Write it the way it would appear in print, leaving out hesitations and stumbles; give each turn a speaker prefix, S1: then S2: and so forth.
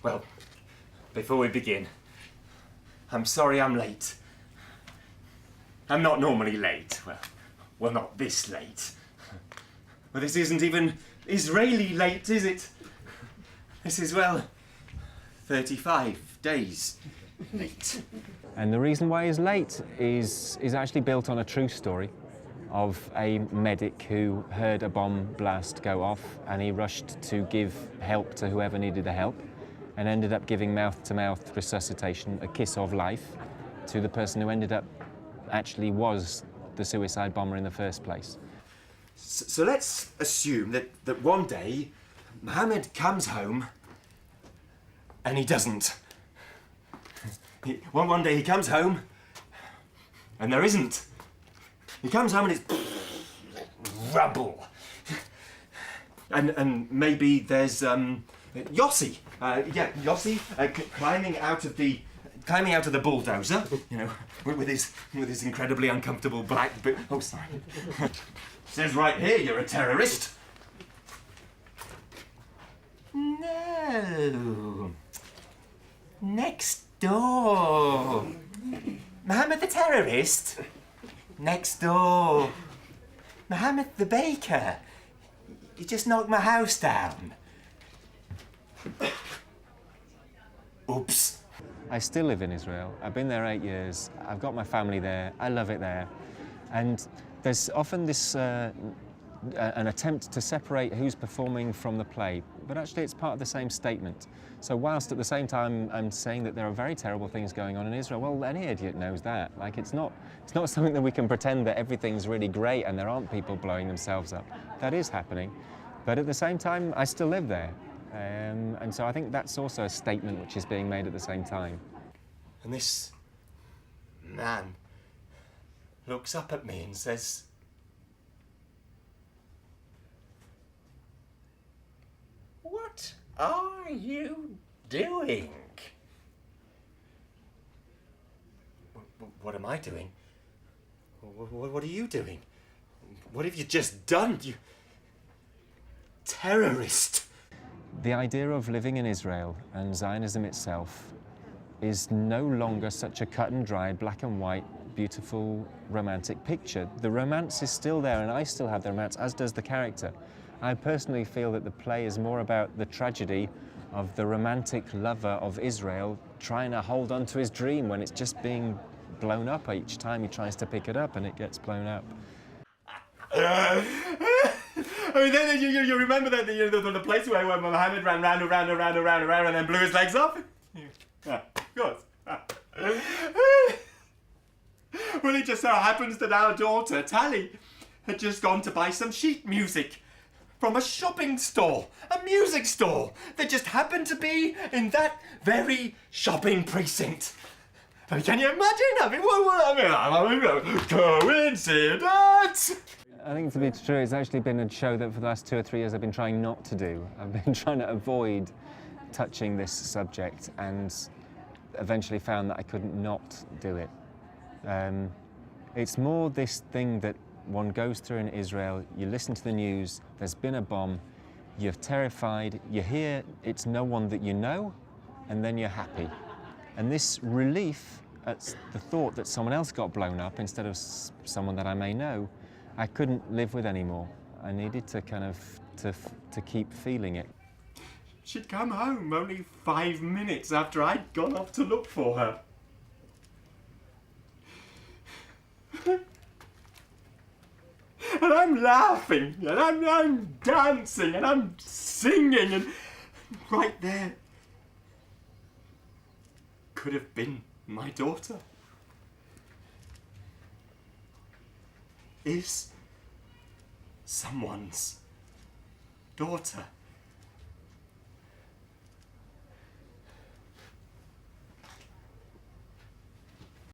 S1: Well, before we begin, I'm sorry I'm late. I'm not normally late. Well, not this late. Well, this isn't even Israeli late, is it? This is, well, 35 days late.
S2: And the reason why he's late is actually built on a true story of a medic who heard a bomb blast go off, and he rushed to give help to whoever needed the help, and ended up giving mouth-to-mouth resuscitation, a kiss of life, to the person who ended up actually was the suicide bomber in the first place.
S1: So let's assume that one day Mohammed comes home and he doesn't. One day he comes home and there isn't. He comes home and it's rubble. And maybe there's Yossi. Yossi climbing out of the bulldozer, you know, with his incredibly uncomfortable black boot. Oh, sorry. Says right here you're a terrorist. No. Next door. Mohammed the terrorist. Next door. Mohammed the baker. You just knocked my house down. Oops.
S2: I still live in Israel. I've been there 8 years. I've got my family there. I love it there. And there's often this an attempt to separate who's performing from the play, but actually it's part of the same statement. So whilst at the same time I'm saying that there are very terrible things going on in Israel, well, any idiot knows that. Like, it's not something that we can pretend that everything's really great and there aren't people blowing themselves up. That is happening. But at the same time, I still live there. And so I think that's also a statement which is being made at the same time.
S1: And this man looks up at me and says, "What are you doing?" What am I doing? What are you doing? What have you just done, you terrorist?
S2: The idea of living in Israel and Zionism itself is no longer such a cut and dried, black and white, beautiful, romantic picture. The romance is still there, and I still have the romance, as does the character. I personally feel that the play is more about the tragedy of the romantic lover of Israel trying to hold on to his dream when it's just being blown up each time he tries to pick it up and it gets blown up.
S1: I mean, then you remember that the place where Mohammed ran round and then blew his legs off? Yeah, of course. Well, it just so happens that our daughter, Tally, had just gone to buy some sheet music from a shopping store, a music store, that just happened to be in that very shopping precinct. I mean, can you imagine? I mean, coincidence!
S2: I think to be true, it's actually been a show that for the last 2 or 3 years I've been trying not to do. I've been trying to avoid touching this subject and eventually found that I couldn't not do it. It's more this thing that one goes through in Israel, you listen to the news, there's been a bomb, you're terrified, you hear it's no one that you know, and then you're happy. And this relief at the thought that someone else got blown up instead of someone that I may know, I couldn't live with anymore. I needed to kind of, to keep feeling it.
S1: She'd come home only 5 minutes after I'd gone off to look for her. And I'm laughing, and I'm dancing, and I'm singing, and right there could have been my daughter. Is someone's daughter.